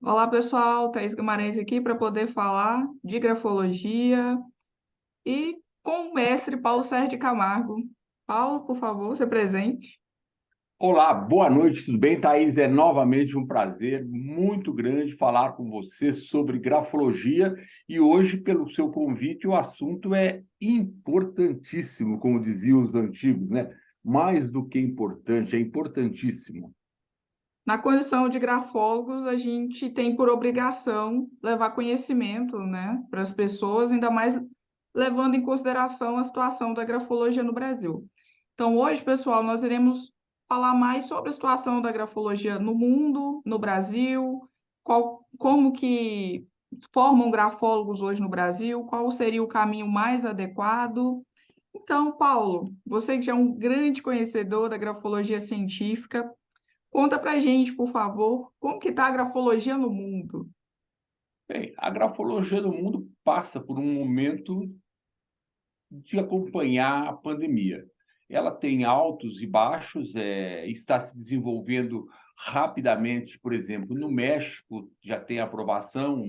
Olá, pessoal. Thaís Guimarães aqui para poder falar de grafologia e com o mestre Paulo Sérgio de Camargo. Paulo, por favor, se presente. Olá, boa noite, tudo bem, Thaís? É novamente um prazer muito grande falar com você sobre grafologia e hoje, pelo seu convite, o assunto é importantíssimo, como diziam os antigos, né? Mais do que importante, é importantíssimo. Na condição de grafólogos, a gente tem por obrigação levar conhecimento, né, para as pessoas, ainda mais levando em consideração a situação da grafologia no Brasil. Então, hoje, pessoal, nós iremos falar mais sobre a situação da grafologia no mundo, no Brasil, como que formam grafólogos hoje no Brasil, qual seria o caminho mais adequado. Então, Paulo, você que já é um grande conhecedor da grafologia científica, conta pra gente, por favor, como que está a grafologia no mundo? Bem, a grafologia do mundo passa por um momento de acompanhar a pandemia. Ela tem altos e baixos, está se desenvolvendo rapidamente, por exemplo, no México já tem aprovação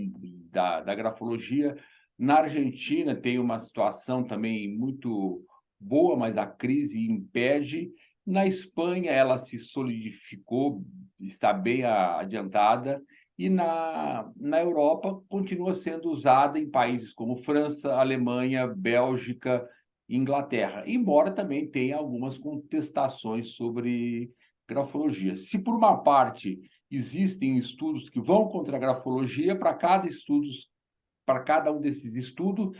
da grafologia, na Argentina tem uma situação também muito boa, mas a crise impede. Na Espanha ela se solidificou, está bem adiantada, e na Europa continua sendo usada em países como França, Alemanha, Bélgica, Inglaterra, embora também tenha algumas contestações sobre grafologia. Se por uma parte existem estudos que vão contra a grafologia, para cada um desses estudos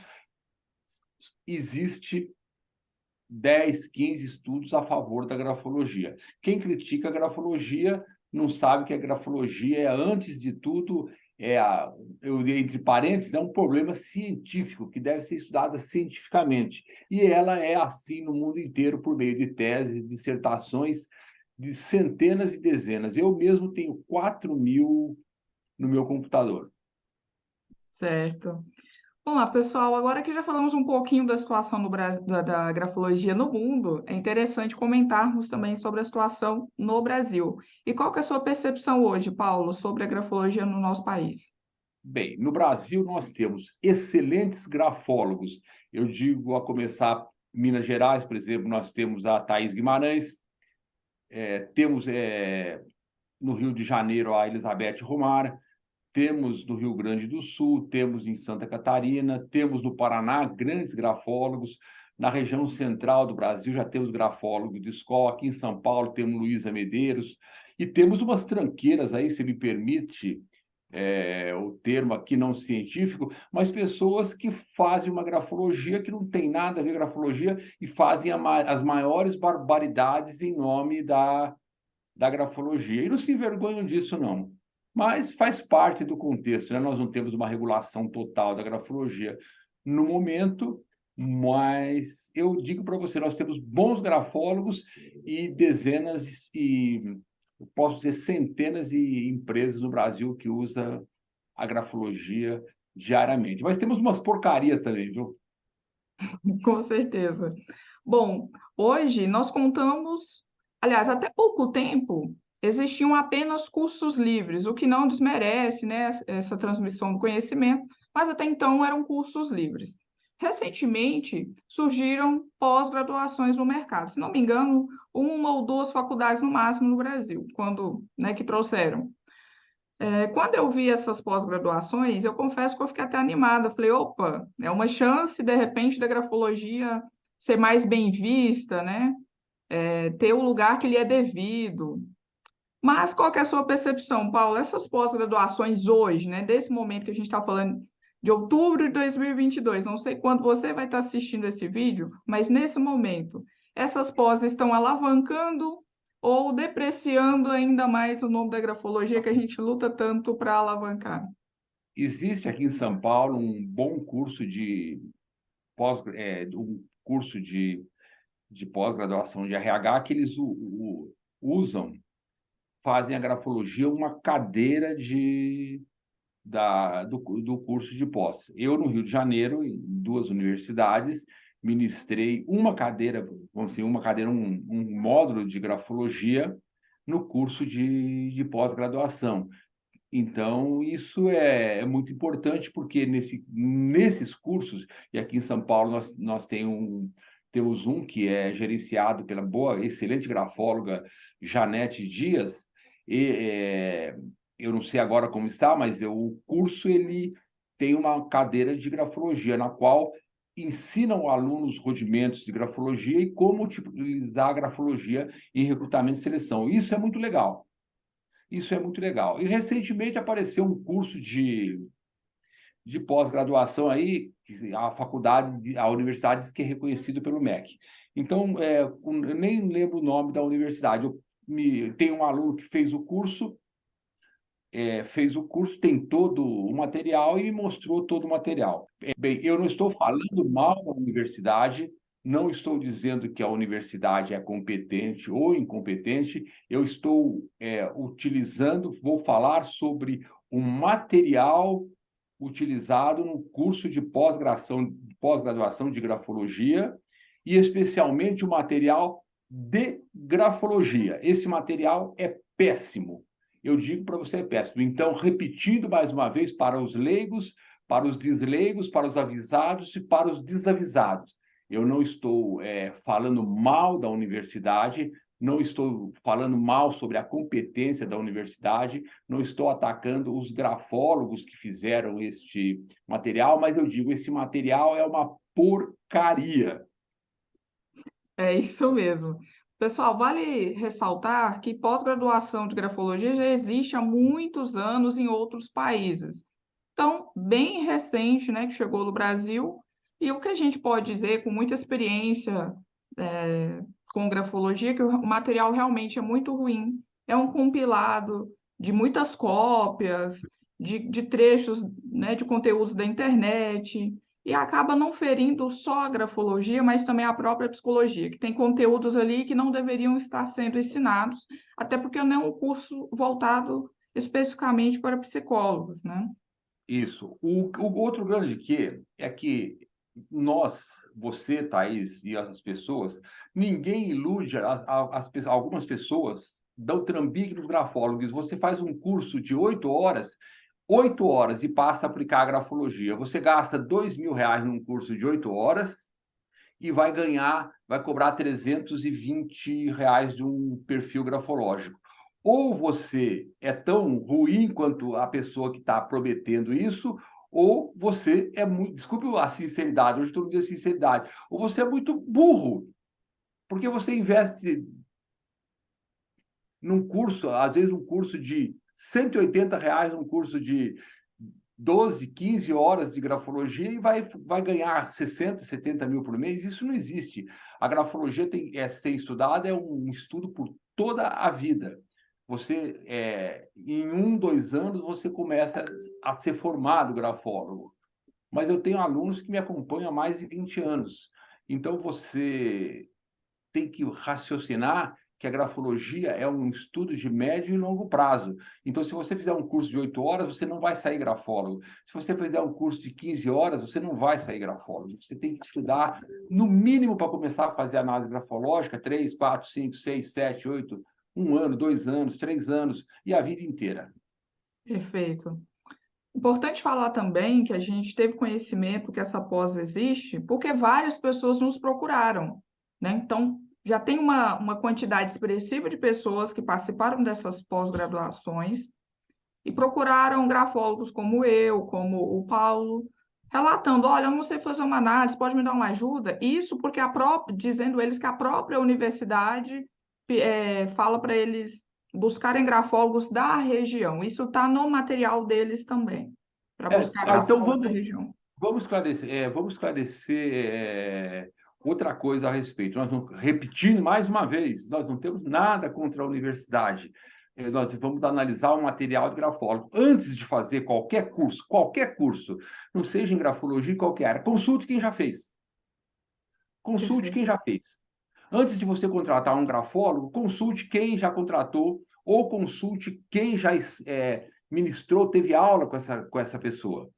existe 10, 15 estudos a favor da grafologia. Quem critica a grafologia não sabe que a grafologia é, antes de tudo, entre parênteses, é um problema científico que deve ser estudado cientificamente. E ela é assim no mundo inteiro, por meio de teses, dissertações de centenas e dezenas. Eu mesmo tenho 4.000 no meu computador. Certo. Vamos lá, pessoal. Agora que já falamos um pouquinho da situação no Brasil, da grafologia no mundo, é interessante comentarmos também sobre a situação no Brasil. E qual que é a sua percepção hoje, Paulo, sobre a grafologia no nosso país? Bem, no Brasil nós temos excelentes grafólogos. Eu digo, a começar Minas Gerais, por exemplo, nós temos a Thaís Guimarães, temos no Rio de Janeiro a Elizabeth Romar, temos no Rio Grande do Sul, temos em Santa Catarina, temos no Paraná grandes grafólogos. Na região central do Brasil já temos grafólogos de escola, aqui em São Paulo temos Luísa Medeiros, e temos umas tranqueiras aí, se me permite o termo aqui não científico, mas pessoas que fazem uma grafologia que não tem nada a ver com grafologia e fazem as maiores barbaridades em nome da grafologia. E não se envergonham disso, não. Mas faz parte do contexto, né? Nós não temos uma regulação total da grafologia no momento, mas eu digo para você, nós temos bons grafólogos e dezenas eu posso dizer centenas de empresas no Brasil que usam a grafologia diariamente. Mas temos umas porcarias também, viu? Com certeza. Bom, hoje nós contamos, aliás, até pouco tempo existiam apenas cursos livres, o que não desmerece, né, essa transmissão do conhecimento, mas até então eram cursos livres. Recentemente surgiram pós-graduações no mercado, se não me engano, uma ou duas faculdades no máximo no Brasil, quando, né, que trouxeram. Quando eu vi essas pós-graduações, eu confesso que eu fiquei até animada. Falei, opa, é uma chance, de repente, da grafologia ser mais bem vista, né? Ter o lugar que lhe é devido. Mas qual que é a sua percepção, Paulo? Essas pós-graduações hoje, né? Desse momento que a gente está falando de outubro de 2022, não sei quando você vai estar assistindo esse vídeo, mas nesse momento, essas pós estão alavancando ou depreciando ainda mais o nome da grafologia que a gente luta tanto para alavancar? Existe aqui em São Paulo um bom curso um curso de pós-graduação de RH que eles usam, fazem a grafologia uma cadeira do curso de pós. Eu, no Rio de Janeiro, em duas universidades, ministrei uma cadeira, vamos dizer, um módulo de grafologia no curso de pós-graduação. Então, isso é muito importante, porque nesses cursos, e aqui em São Paulo nós temos um que é gerenciado pela boa, excelente grafóloga Janete Dias, eu não sei agora como está, mas o curso ele tem uma cadeira de grafologia, na qual ensinam ao aluno os rudimentos de grafologia e como utilizar a grafologia em recrutamento e seleção. Isso é muito legal. Isso é muito legal. E recentemente apareceu um curso de pós-graduação aí, que a universidade diz que é reconhecido pelo MEC. Então, eu nem lembro o nome da universidade. Tem um aluno que fez o curso, tem todo o material e mostrou todo o material. Bem, eu não estou falando mal da universidade, não estou dizendo que a universidade é competente ou incompetente, eu estou vou falar sobre um material utilizado no curso de pós-graduação de grafologia, e especialmente o material de grafologia. Esse material é péssimo. Eu digo para você, é péssimo. Então, repetindo mais uma vez para os leigos, para os desleigos, para os avisados e para os desavisados. Eu não estou falando mal da universidade, não estou falando mal sobre a competência da universidade, não estou atacando os grafólogos que fizeram este material, mas eu digo, esse material é uma porcaria. É isso mesmo. Pessoal, vale ressaltar que pós-graduação de grafologia já existe há muitos anos em outros países. Então, bem recente, né, que chegou no Brasil, e o que a gente pode dizer com muita experiência com grafologia, que o material realmente é muito ruim. É um compilado de muitas cópias, de trechos, né, de conteúdos da internet, e acaba não ferindo só a grafologia, mas também a própria psicologia, que tem conteúdos ali que não deveriam estar sendo ensinados, até porque não é um curso voltado especificamente para psicólogos, né? Isso. O outro grande que é que nós, você, Thaís, e as pessoas, ninguém ilude algumas pessoas dão trambique nos grafólogos. Você faz um curso de 8 horas e passa a aplicar a grafologia. Você gasta R$ 2.000 num curso de 8 horas e vai cobrar R$ 320 de um perfil grafológico. Ou você é tão ruim quanto a pessoa que está prometendo isso, ou você é muito, desculpe a sinceridade, hoje estou dizendo sinceridade, ou você é muito burro, porque você investe num curso, às vezes um curso de R$ 180, um curso de 12, 15 horas de grafologia e vai ganhar 60, 70 mil por mês. Isso não existe. A grafologia tem ser estudada, é um estudo por toda a vida. Você, em 1, 2 anos, você começa a ser formado grafólogo. Mas eu tenho alunos que me acompanham há mais de 20 anos. Então, você tem que raciocinar que a grafologia é um estudo de médio e longo prazo. Então, se você fizer um curso de 8 horas, você não vai sair grafólogo. Se você fizer um curso de 15 horas, você não vai sair grafólogo. Você tem que estudar, no mínimo, para começar a fazer análise grafológica, 3, 4, 5, 6, 7, 8, 1 ano, 2 anos, 3 anos, e a vida inteira. Perfeito. Importante falar também que a gente teve conhecimento que essa pós existe porque várias pessoas nos procuraram, né? Então, já tem uma quantidade expressiva de pessoas que participaram dessas pós-graduações e procuraram grafólogos como eu, como o Paulo, relatando: olha, eu não sei fazer uma análise, pode me dar uma ajuda? Isso porque dizendo eles que a própria universidade fala para eles buscarem grafólogos da região. Isso está no material deles também, para buscar Então, grafólogos da região. vamos esclarecer outra coisa a respeito. Repetindo mais uma vez, nós não temos nada contra a universidade. Nós vamos analisar o material de grafólogo. Antes de fazer qualquer curso, não seja em grafologia, em qualquer área, consulte quem já fez. Consulte Perfeito. quem já fez. Antes de você contratar um grafólogo, consulte quem já contratou ou consulte quem já ministrou, teve aula com essa pessoa.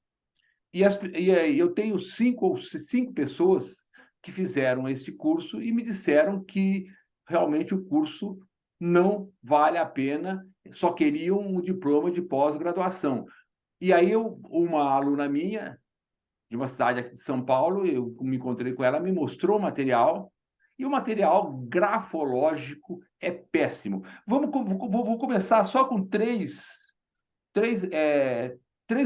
Eu tenho cinco pessoas que fizeram este curso e me disseram que realmente o curso não vale a pena só queriam um diploma de pós-graduação. E aí uma aluna minha, de uma cidade aqui de São Paulo, eu me encontrei com ela, me mostrou o material, e o material grafológico é péssimo. Vou começar só com três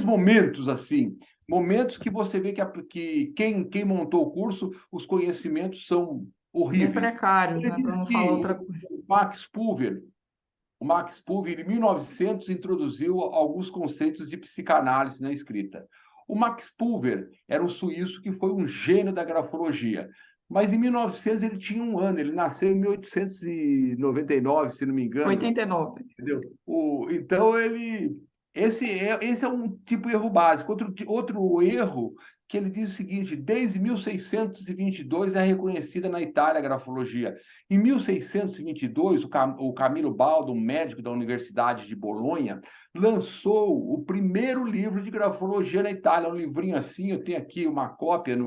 momentos assim, momentos que você vê que quem montou o curso, os conhecimentos são Bem horríveis. precários, Ele né? Para diz não falar que outra coisa. O Max Pulver, em 1900, introduziu alguns conceitos de psicanálise na escrita. O Max Pulver era um suíço que foi um gênio da grafologia, mas em 1900 ele tinha um ano, ele nasceu em 1899, se não me engano. 89. Entendeu? Então, esse é um tipo de erro básico. Outro erro que ele diz o seguinte: desde 1622 é reconhecida na Itália a grafologia. Em 1622, o Camilo Baldo, um médico da Universidade de Bolonha, lançou o primeiro livro de grafologia na Itália. Um livrinho assim, eu tenho aqui uma cópia,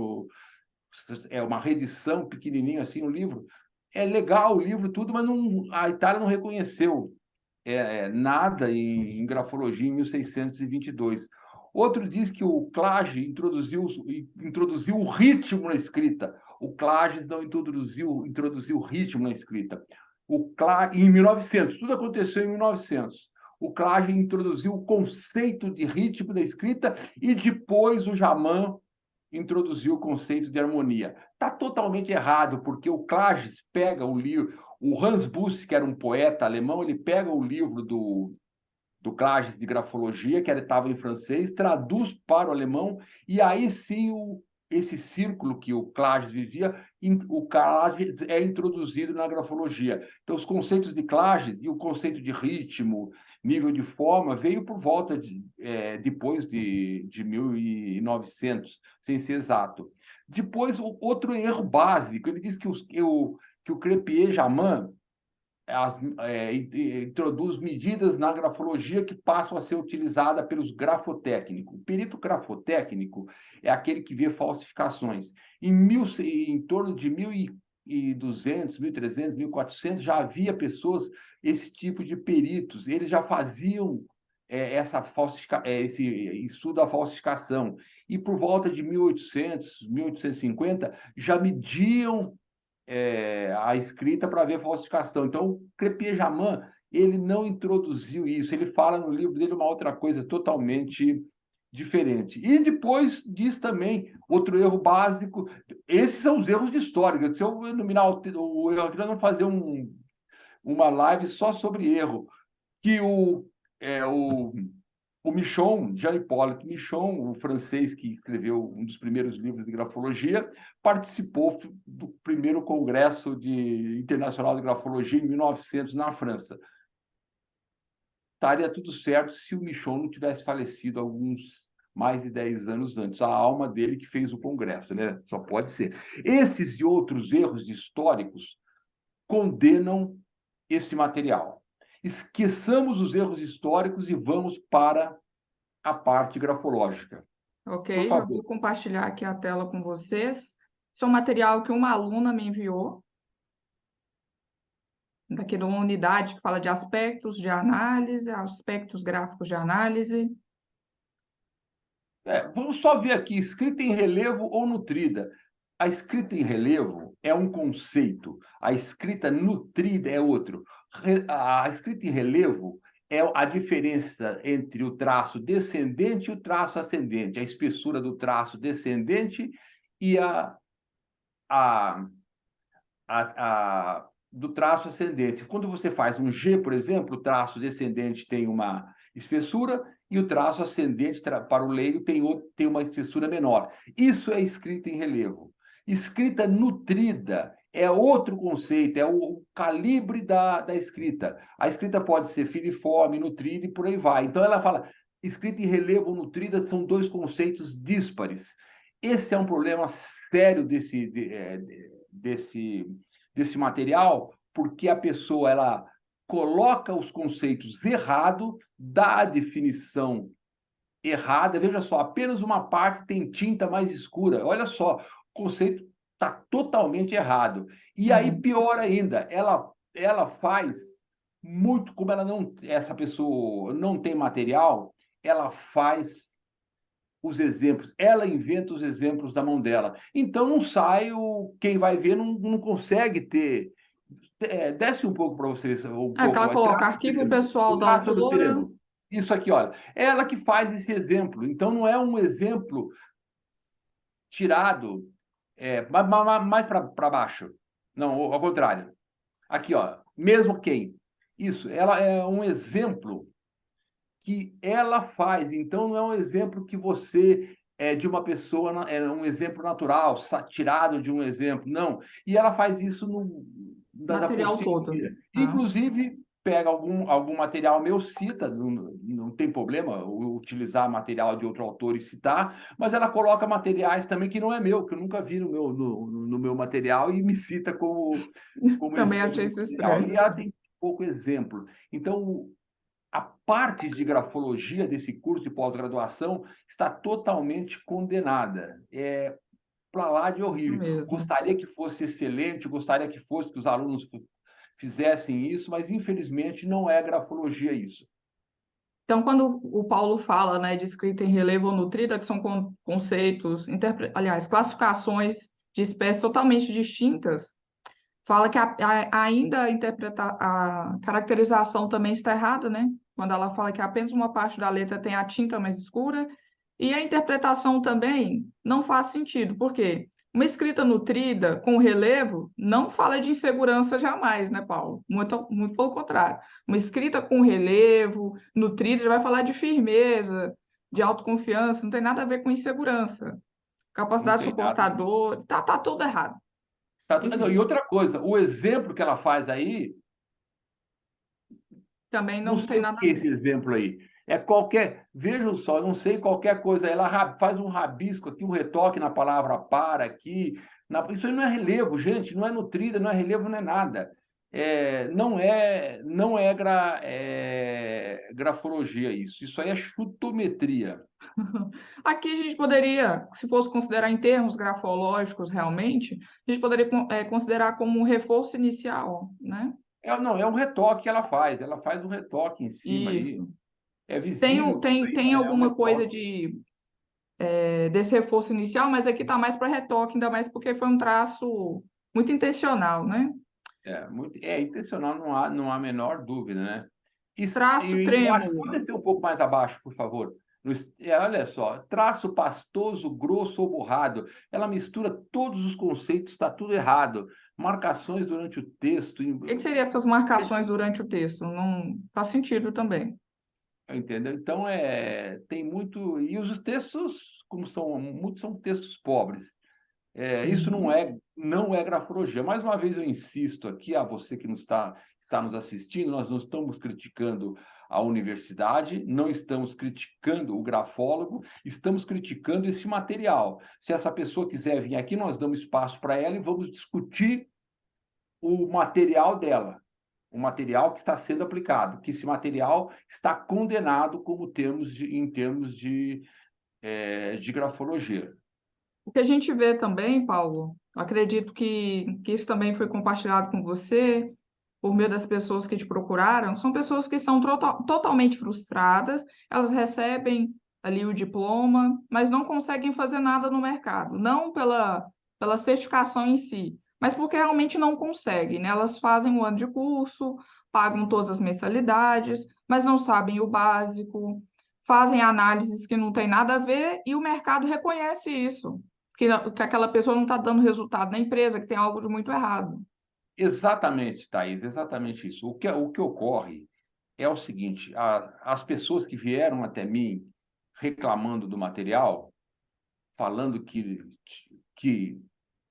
é uma reedição pequenininho assim, um livro. É legal o livro, tudo, mas a Itália não reconheceu nada em grafologia em 1622. Outro diz que o Clages introduziu o ritmo na escrita. O Clages não introduziu o ritmo na escrita. Em 1900, tudo aconteceu em 1900. O Clages introduziu o conceito de ritmo da escrita e depois o Jamin introduziu o conceito de harmonia. Está totalmente errado, porque o Klages pega o livro, o Hans Buss, que era um poeta alemão, ele pega o livro do Klages de grafologia, que estava em francês, traduz para o alemão, e aí sim esse círculo que o Klages vivia, o Klages é introduzido na grafologia. Então, os conceitos de Klages e o conceito de ritmo, nível de forma, veio por volta depois de 1900, sem ser exato. Depois, outro erro básico, ele diz que o Crépy-Jamin introduz medidas na grafologia que passam a ser utilizadas pelos grafotécnicos. O perito grafotécnico é aquele que vê falsificações. Em torno de 1200, 1300, 1400, já havia pessoas, esse tipo de peritos, eles já faziam esse estudo da falsificação. E por volta de 1800, 1850, já mediam a escrita para ver falsificação. Então, o Crépy-Jamin, ele não introduziu isso, ele fala no livro dele uma outra coisa totalmente diferente. E depois diz também, outro erro básico, esses são os erros de história. Se eu eliminar o erro, nós vamos fazer uma live só sobre erro, que o Michon, Jean-Hippolyte Michon, o francês que escreveu um dos primeiros livros de grafologia, participou do primeiro congresso internacional de grafologia em 1900 na França. Estaria tudo certo se o Michon não tivesse falecido alguns mais de 10 anos antes. A alma dele que fez o congresso, né? Só pode ser. Esses e outros erros históricos condenam esse material. Esqueçamos os erros históricos e vamos para a parte grafológica. Por Ok, já favor. vou compartilhar aqui a tela com vocês. Isso é um material que uma aluna me enviou, daqui de uma unidade que fala de aspectos de análise, aspectos gráficos de análise. Vamos só ver aqui, escrita em relevo ou nutrida. A escrita em relevo é um conceito, a escrita nutrida é outro. A escrita em relevo é a diferença entre o traço descendente e o traço ascendente, a espessura do traço descendente e a, do traço ascendente. Quando você faz um G, por exemplo, o traço descendente tem uma espessura e o traço ascendente para o leigo tem uma espessura menor. Isso é escrita em relevo. Escrita nutrida é outro conceito, é o calibre da escrita. A escrita pode ser filiforme, nutrida e por aí vai. Então ela fala, escrita em relevo ou nutrida são dois conceitos díspares. Esse é um problema sério desse material, porque a pessoa ela coloca os conceitos errado, dá a definição errada. Veja só, apenas uma parte tem tinta mais escura. Olha só, o conceito está totalmente errado. E aí, pior ainda, ela faz muito, como essa pessoa não tem material, ela faz os exemplos, ela inventa os exemplos da mão dela. Então não sai, quem vai ver não consegue ter. Desce um pouco para vocês, um É, porque pouco, ela coloca arquivo pessoal o da traço do autora. termo. Isso aqui, olha, é ela que faz esse exemplo. Então não é um exemplo tirado mais para baixo. Não, ao contrário. Aqui, ó, mesmo quem. Isso, ela é um exemplo que ela faz. Então, não é um exemplo que você é de uma pessoa, é um exemplo natural, tirado de um exemplo. Não. E ela faz isso da Material postilha todo. inteira. Tá? Inclusive, pega algum material meu, cita, não tem problema utilizar material de outro autor e citar, mas ela coloca materiais também que não é meu, que eu nunca vi no meu material e me cita como Também exemplo achei do isso material. estranho. E ela tem pouco exemplo. Então, a parte de grafologia desse curso de pós-graduação está totalmente condenada. É para lá de Isso horrível. mesmo. Gostaria que fosse excelente, gostaria que os alunos fizessem isso, mas infelizmente não é grafologia isso. Então, quando o Paulo fala, né, de escrita em relevo ou nutrida, que são conceitos, aliás, classificações de espécies totalmente distintas, fala que ainda a caracterização também está errada, né? Quando ela fala que apenas uma parte da letra tem a tinta mais escura, e a interpretação também não faz sentido, por quê? Uma escrita nutrida com relevo não fala de insegurança jamais, né, Paulo? Muito, muito pelo contrário. Uma escrita com relevo, nutrida, já vai falar de firmeza, de autoconfiança, não tem nada a ver com insegurança. Não Capacidade tem nada. suportadora, tá tudo errado. Não, e Enfim, outra coisa, o exemplo que ela faz aí, também não não tem sei o nada que a é ver. esse exemplo aí. É qualquer, vejam só, não sei qualquer coisa. Ela faz um rabisco aqui, um retoque na palavra para aqui. Isso aí não é relevo, gente, não é nutrida, não é relevo, não é nada. Não é grafologia isso. Isso aí é chutometria. Aqui a gente poderia, se fosse considerar em termos grafológicos realmente, a gente poderia considerar como um reforço inicial, né? Não, é um retoque que ela faz. Ela faz um retoque em cima aí. Isso. É Tem, visível que isso aí tem não é um alguma coisa retoque. desse reforço inicial, mas aqui está mais para retoque, ainda mais porque foi um traço muito intencional, né? É intencional, não há a menor dúvida, né? Traço Embaixo, trêmulo. pode descer um pouco mais abaixo, por favor. Olha só, traço pastoso, grosso ou borrado. Ela mistura todos os conceitos, está tudo errado. Marcações durante o texto, O que seriam essas marcações durante o texto? Não faz sentido também. entendeu? Então, tem muito. E os textos, como são, muitos são textos pobres. Isso não Sim. é, não é grafologia. Mais uma vez eu insisto aqui a você que está nos assistindo, nós não estamos criticando a universidade, não estamos criticando o grafólogo, estamos criticando esse material. Se essa pessoa quiser vir aqui, nós damos espaço para ela e vamos discutir o material dela, o material que está sendo aplicado, que esse material está condenado em termos de grafologia. O que a gente vê também, Paulo, acredito que isso também foi compartilhado com você, por meio das pessoas que te procuraram, são pessoas que estão totalmente frustradas, elas recebem ali o diploma, mas não conseguem fazer nada no mercado, não pela certificação em si, mas porque realmente não conseguem, né? Elas fazem um ano de curso, pagam todas as mensalidades, mas não sabem o básico, fazem análises que não têm nada a ver e o mercado reconhece isso, que aquela pessoa não está dando resultado na empresa, que tem algo de muito errado. Exatamente, Thaís, exatamente isso. O que ocorre é o seguinte: as pessoas que vieram até mim reclamando do material, falando que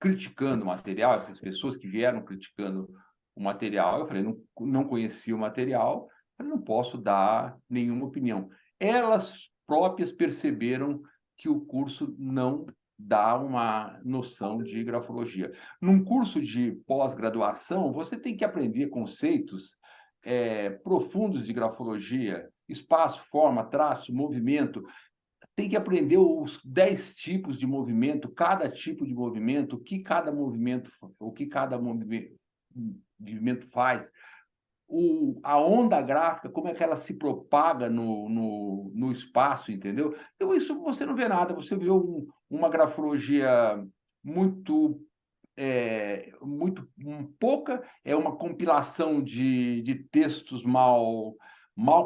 criticando o material, essas pessoas que vieram criticando o material, eu falei, não conhecia o material, eu não posso dar nenhuma opinião. Elas próprias perceberam que o curso não dá uma noção de grafologia. Num curso de pós-graduação, você tem que aprender conceitos profundos de grafologia, espaço, forma, traço, movimento, tem que aprender os 10 tipos de movimento, cada tipo de movimento, o que cada movimento faz, a onda gráfica, como é que ela se propaga no espaço, entendeu? Então, isso você não vê nada, você vê uma grafologia muito pouca, é uma compilação de textos mal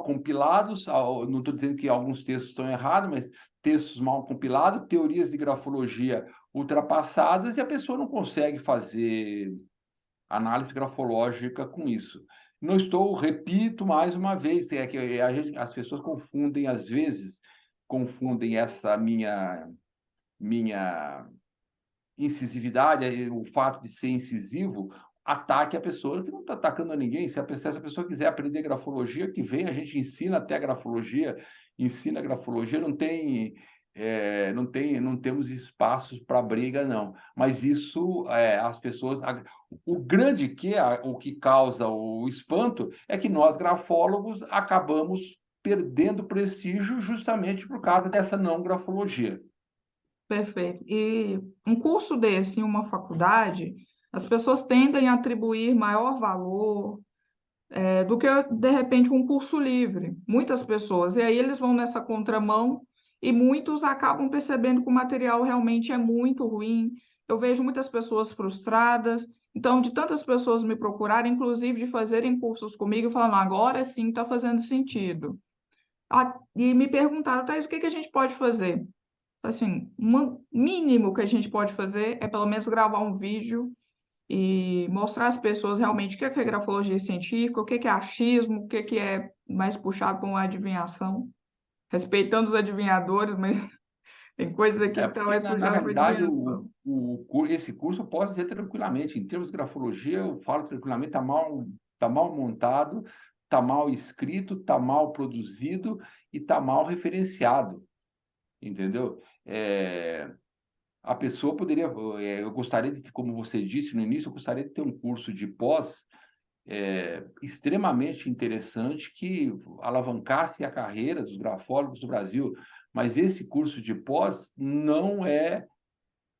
compilados. Não estou dizendo que alguns textos estão errados, mas textos mal compilados, teorias de grafologia ultrapassadas, e a pessoa não consegue fazer análise grafológica com isso. Não estou, repito mais uma vez, é que as pessoas confundem, às vezes, confundem essa minha incisividade, o fato de ser incisivo, ataque a pessoa, que não está atacando a ninguém. Se essa pessoa quiser aprender grafologia, que vem, a gente ensina até grafologia, ensina grafologia, não temos espaços para briga, não. Mas isso, as pessoas... O grande o que causa o espanto é que nós, grafólogos, acabamos perdendo prestígio justamente por causa dessa não grafologia. Perfeito. E um curso desse em uma faculdade, as pessoas tendem a atribuir maior valor do que, de repente, um curso livre. Muitas pessoas. E aí eles vão nessa contramão e muitos acabam percebendo que o material realmente é muito ruim. Eu vejo muitas pessoas frustradas. Então, de tantas pessoas me procurarem, inclusive de fazerem cursos comigo, falando, agora sim está fazendo sentido. E me perguntaram, Thaís, o que que a gente pode fazer? Assim, o mínimo que a gente pode fazer é pelo menos gravar um vídeo e mostrar às pessoas realmente o que é grafologia científica, o que é achismo, o que é mais puxado para uma adivinhação, respeitando os adivinhadores, mas tem coisas aqui que estão Porque, mais na puxadas para realidade, adivinhação. esse curso eu posso dizer tranquilamente, em termos de grafologia, eu falo tranquilamente, tá mal montado, está mal escrito, está mal produzido e está mal referenciado, entendeu? A pessoa poderia, eu gostaria de, como você disse no início, eu gostaria de ter um curso de pós extremamente interessante que alavancasse a carreira dos grafólogos do Brasil, mas esse curso de pós não é,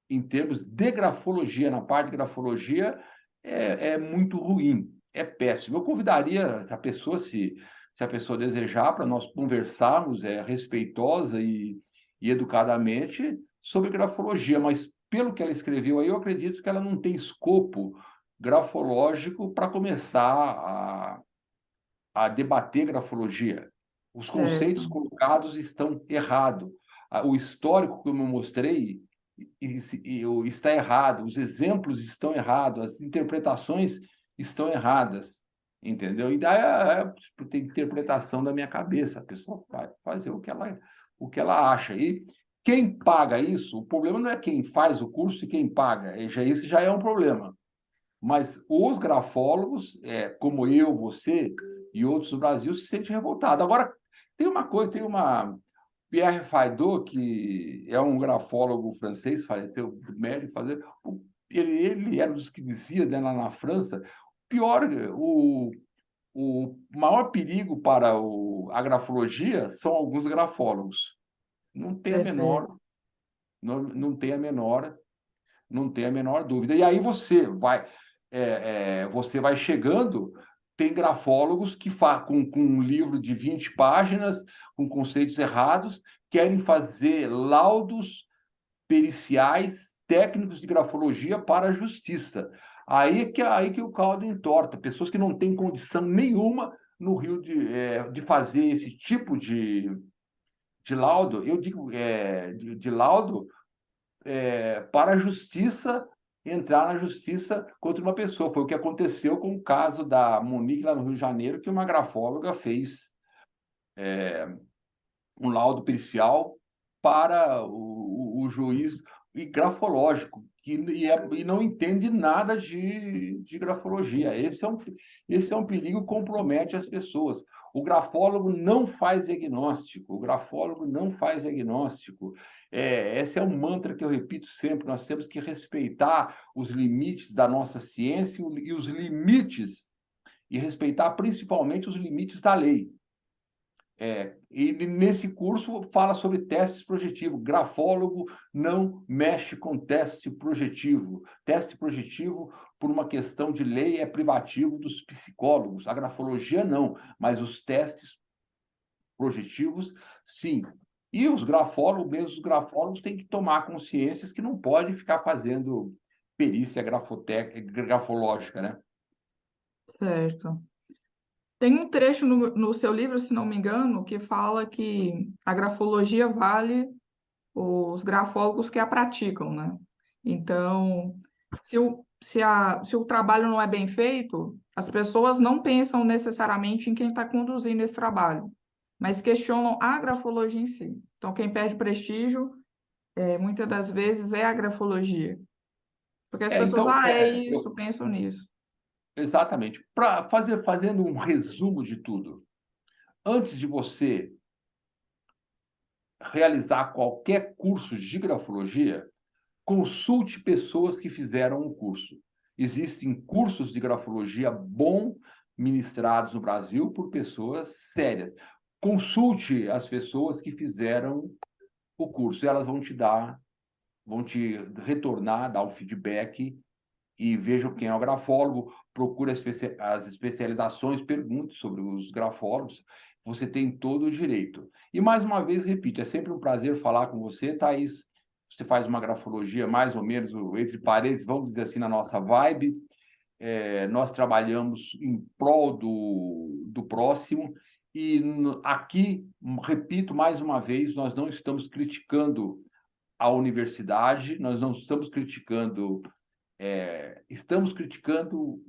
em termos de grafologia, na parte de grafologia, é muito ruim, é péssimo. Eu convidaria a pessoa, se a pessoa desejar, para nós conversarmos respeitosa e educadamente sobre grafologia, mas pelo que ela escreveu aí, eu acredito que ela não tem escopo grafológico para começar a debater grafologia. Os conceitos Certo, colocados estão errados. O histórico que eu mostrei está errado, os exemplos estão errados, as interpretações estão erradas, entendeu? E daí tem interpretação da minha cabeça, a pessoa vai fazer o que ela acha. E quem paga isso, o problema não é quem faz o curso e quem paga, esse já é um problema. Mas os grafólogos, como eu, você e outros do Brasil, se sentem revoltados. Agora, tem uma coisa, tem uma... Pierre Faidot, que é um grafólogo francês, faleceu por mérito de fazer. Ele era um dos que dizia, né, lá na França, pior, o maior perigo para a grafologia são alguns grafólogos. Não tem a menor, perfeito. não tem a menor, não tem a menor dúvida. E aí você vai chegando, tem grafólogos que com um livro de 20 páginas, com conceitos errados, querem fazer laudos periciais técnicos de grafologia para a justiça. Aí que o caldo entorta. Pessoas que não têm condição nenhuma no Rio de fazer esse tipo de laudo, eu digo de laudo para a justiça, entrar na justiça contra uma pessoa. Foi o que aconteceu com o caso da Monique lá no Rio de Janeiro, que uma grafóloga fez um laudo pericial para o juiz e grafológico, e não entende nada de grafologia. Esse é um perigo que compromete as pessoas. O grafólogo não faz diagnóstico, o grafólogo não faz diagnóstico. Esse é um mantra que eu repito sempre: nós temos que respeitar os limites da nossa ciência e respeitar principalmente os limites da lei. E nesse curso fala sobre testes projetivos. Grafólogo não mexe com teste projetivo. Teste projetivo, por uma questão de lei, é privativo dos psicólogos. A grafologia não, mas os testes projetivos, sim. E os grafólogos, mesmo os grafólogos, têm que tomar consciências que não podem ficar fazendo perícia grafológica, né? Certo. Tem um trecho no seu livro, se não me engano, que fala que a grafologia vale os grafólogos que a praticam, né? Então, se o trabalho não é bem feito, as pessoas não pensam necessariamente em quem está conduzindo esse trabalho, mas questionam a grafologia em si. Então, quem perde prestígio, muitas das vezes, é a grafologia, porque as pessoas, Então, é isso, pensam nisso. exatamente. Fazendo um resumo de tudo, antes de você realizar qualquer curso de grafologia, consulte pessoas que fizeram o curso. Existem cursos de grafologia bom ministrados no Brasil por pessoas sérias. Consulte as pessoas que fizeram o curso, elas vão te retornar, dar o feedback e vejam quem é o grafólogo, procure as especializações, pergunte sobre os grafólogos, você tem todo o direito. E, mais uma vez, repito, é sempre um prazer falar com você, Thaís. Você faz uma grafologia mais ou menos, entre parênteses, vamos dizer assim, na nossa vibe. Nós trabalhamos em prol do próximo, e aqui, repito mais uma vez, nós não estamos criticando a universidade, nós não estamos criticando estamos criticando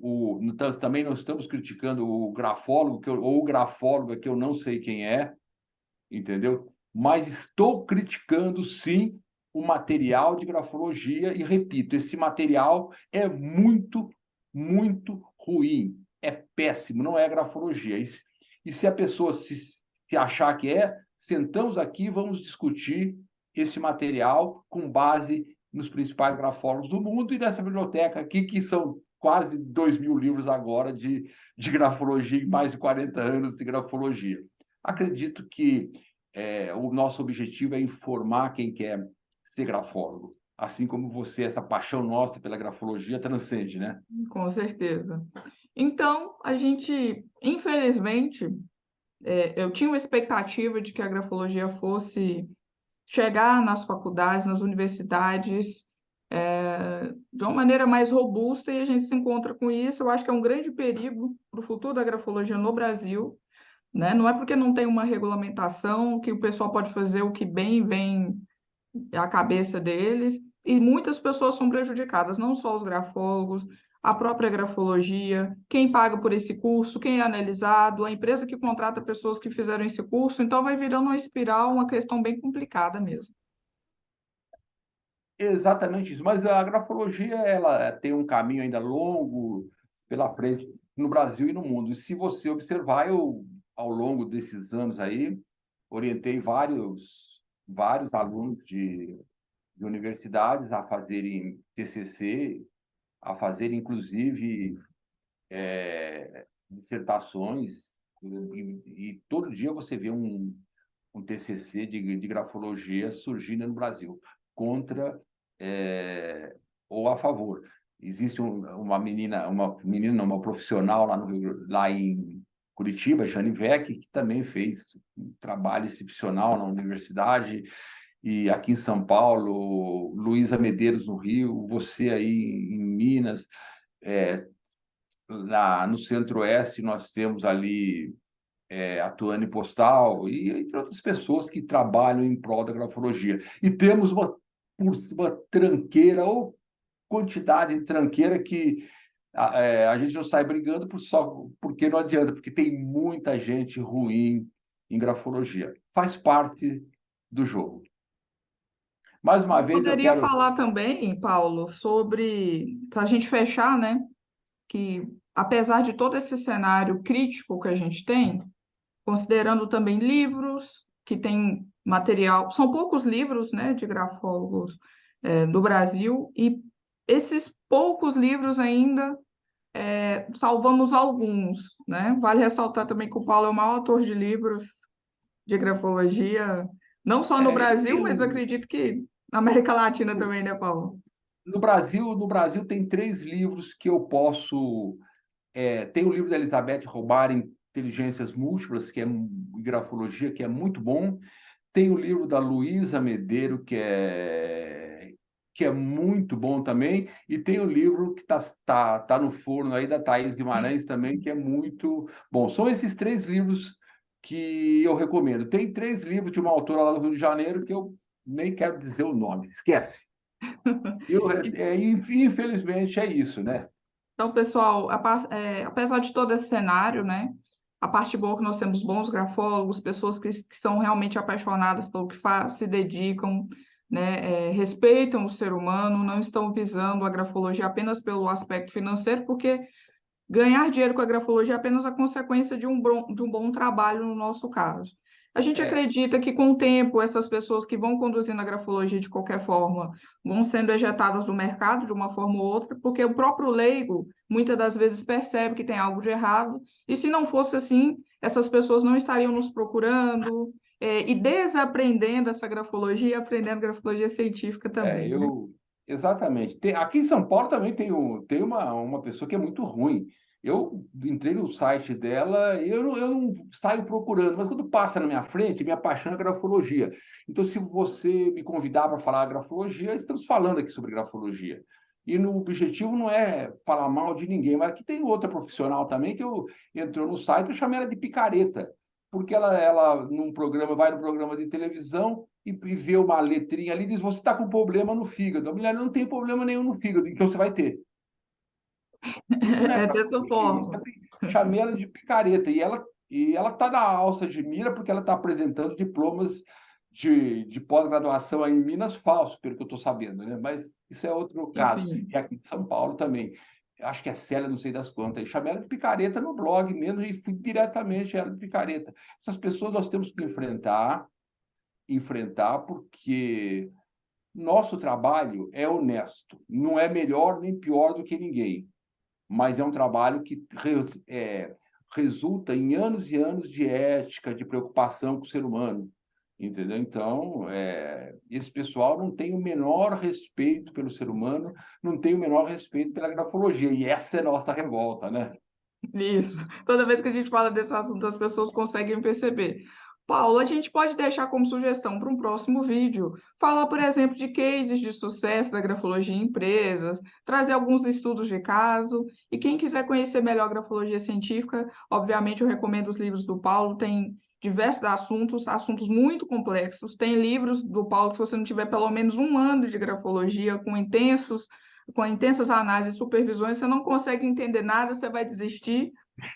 também não estamos criticando o grafólogo, ou o grafóloga, que eu não sei quem é, entendeu? Mas estou criticando, sim, o material de grafologia, e repito, esse material é muito, muito ruim, é péssimo, não é grafologia. E se a pessoa se achar que sentamos aqui e vamos discutir esse material com base nos principais grafólogos do mundo e nessa biblioteca aqui, que são quase 2.000 livros agora de grafologia e mais de 40 anos de grafologia. Acredito que o nosso objetivo é informar quem quer ser grafólogo. Assim como você, essa paixão nossa pela grafologia transcende, né? Com certeza. Então, a gente, infelizmente, eu tinha uma expectativa de que a grafologia fosse chegar nas faculdades, nas universidades, de uma maneira mais robusta, e a gente se encontra com isso. Eu acho que é um grande perigo para o futuro da grafologia no Brasil, né? Não é porque não tem uma regulamentação que o pessoal pode fazer o que bem vem à cabeça deles, e muitas pessoas são prejudicadas, não só os grafólogos, a própria grafologia, quem paga por esse curso, quem é analisado, a empresa que contrata pessoas que fizeram esse curso, então vai virando uma espiral, uma questão bem complicada mesmo. Exatamente isso. Mas a grafologia, ela tem um caminho ainda longo pela frente no Brasil e no mundo. E se você observar, eu, ao longo desses anos aí, orientei vários alunos de universidades a fazerem TCC, a fazerem, inclusive, dissertações, e todo dia você vê um TCC de grafologia surgindo no Brasil, contra ou a favor. Existe uma profissional lá em Curitiba, Jane Vec, que também fez um trabalho excepcional na universidade, e aqui em São Paulo, Luísa Medeiros no Rio, você aí em Minas, no Centro-Oeste nós temos ali a Tuane Postal, e entre outras pessoas que trabalham em prol da grafologia. E temos uma tranqueira, ou quantidade de tranqueira, que a gente não sai brigando porque não adianta, porque tem muita gente ruim em grafologia. Faz parte do jogo. Mais uma vez, eu Poderia quero. falar também, Paulo, sobre, para a gente fechar, né, que apesar de todo esse cenário crítico que a gente tem, considerando também livros que têm material, são poucos livros, né, de grafólogos do Brasil, e esses poucos livros ainda salvamos alguns, né? Vale ressaltar também que o Paulo é o maior autor de livros de grafologia, não só no Eu Brasil, mas eu tenho, acredito que na América Latina também, né, Paulo? no Brasil tem 3 livros que eu posso. Tem o livro da Elizabeth Robart, Inteligências Múltiplas, que é grafologia, que é muito bom. Tem o livro da Luísa Medeiro, que é muito bom também, e tem o livro que tá no forno aí da Thaís Guimarães também, que é muito bom. São esses 3 livros que eu recomendo. Tem 3 livros de uma autora lá do Rio de Janeiro que eu nem quero dizer o nome, esquece. Infelizmente é isso, né? Então, pessoal, apesar de todo esse cenário, né, a parte boa é que nós temos bons grafólogos, pessoas que são realmente apaixonadas pelo que faz, se dedicam, né, respeitam o ser humano, não estão visando a grafologia apenas pelo aspecto financeiro, porque ganhar dinheiro com a grafologia é apenas a consequência de um bom trabalho no nosso caso. A gente É, acredita que, com o tempo, essas pessoas que vão conduzindo a grafologia de qualquer forma vão sendo ejetadas do mercado de uma forma ou outra, porque o próprio leigo muitas das vezes percebe que tem algo de errado, e se não fosse assim, essas pessoas não estariam nos procurando, e desaprendendo essa grafologia e aprendendo grafologia científica É, também, né? eu exatamente. Aqui em São Paulo também tem uma pessoa que é muito ruim. Eu entrei no site dela e eu não saio procurando, mas quando passa na minha frente, minha paixão é grafologia. Então, se você me convidar para falar grafologia, estamos falando aqui sobre grafologia. E no objetivo não é falar mal de ninguém, mas aqui tem outra profissional também que eu entrou no site, eu chamei ela de picareta, porque ela vai num programa de televisão e vê uma letrinha ali e diz: você está com problema no fígado. A mulher não tem problema nenhum no fígado, então você vai ter. Isso não é É dessa grafologia. Então, forma. chamei ela de picareta. E ela está na alça de mira porque ela está apresentando diplomas de pós-graduação aí em Minas falso, pelo que eu estou sabendo, né? Mas isso é outro caso. Enfim. E aqui de São Paulo também. Acho que é Célia, não sei das quantas. E chamei ela de picareta no blog mesmo e fui diretamente ela de picareta. Essas pessoas nós temos que enfrentar, porque nosso trabalho é honesto, não é melhor nem pior do que ninguém, mas é um trabalho que resulta em anos e anos de ética, de preocupação com o ser humano, entendeu? Então, esse pessoal não tem o menor respeito pelo ser humano, não tem o menor respeito pela grafologia, e essa é a nossa revolta, né? Isso. Toda vez que a gente fala desse assunto, as pessoas conseguem perceber. Paulo, a gente pode deixar como sugestão para um próximo vídeo, falar, por exemplo, de cases de sucesso da grafologia em empresas, trazer alguns estudos de caso, e quem quiser conhecer melhor a grafologia científica, obviamente eu recomendo os livros do Paulo, tem diversos assuntos, assuntos muito complexos, tem livros do Paulo, se você não tiver pelo menos um ano de grafologia, com intensas análises e supervisões, você não consegue entender nada, você vai desistir.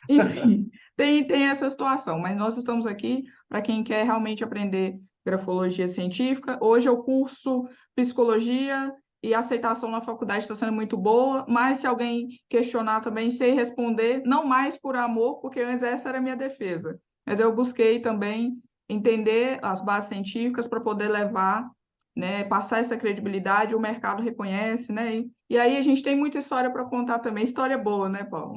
Enfim, tem essa situação, mas nós estamos aqui para quem quer realmente aprender grafologia científica. Hoje eu curso psicologia e a aceitação na faculdade está sendo muito boa, mas se alguém questionar também, sei responder, não mais por amor, porque antes essa era a minha defesa, mas eu busquei também entender as bases científicas para poder levar, né, passar essa credibilidade, o mercado reconhece, né? E aí a gente tem muita história para contar também, história boa, né, Paulo?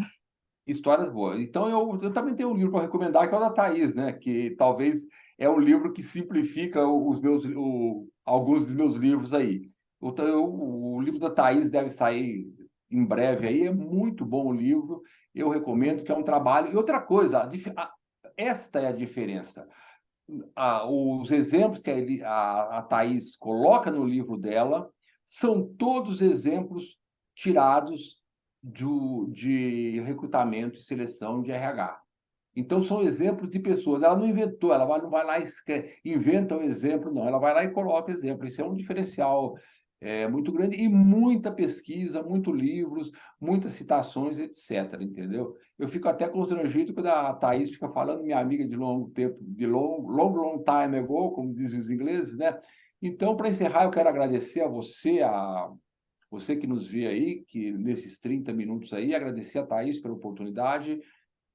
Histórias boas. Então, eu também tenho um livro para recomendar, que é o da Thaís, né? Que talvez é um livro que simplifica alguns dos meus livros aí. O livro da Thaís deve sair em breve aí, é muito bom o livro, eu recomendo, que é um trabalho. E outra coisa, esta é a diferença. Os exemplos que a Thaís coloca no livro dela são todos exemplos tirados de recrutamento e seleção de RH. Então, são exemplos de pessoas. Ela não inventou, não vai lá e inventa um exemplo, não. Ela vai lá e coloca exemplo. Isso é um diferencial muito grande e muita pesquisa, muitos livros, muitas citações, etc. Entendeu? Eu fico até constrangido quando a Thaís fica falando, minha amiga de longo tempo, de long time ago, como dizem os ingleses, né? Então, para encerrar, eu quero agradecer a você que nos vê aí, que nesses 30 minutos aí, agradecer a Thaís pela oportunidade.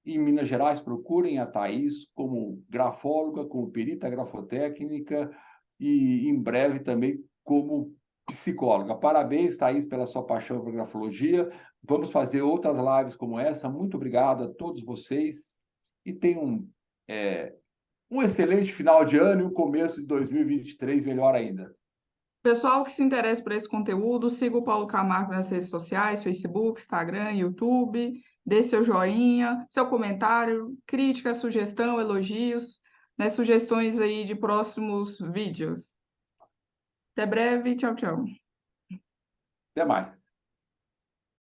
Em Minas Gerais, procurem a Thaís como grafóloga, como perita grafotécnica e, em breve, também como psicóloga. Parabéns, Thaís, pela sua paixão por grafologia. Vamos fazer outras lives como essa. Muito obrigado a todos vocês e tenham Um excelente final de ano e um começo de 2023 melhor ainda. Pessoal que se interessa por esse conteúdo, siga o Paulo Camargo nas redes sociais, Facebook, Instagram, YouTube, dê seu joinha, seu comentário, crítica, sugestão, elogios, né, sugestões aí de próximos vídeos. Até breve, tchau, tchau. Até mais.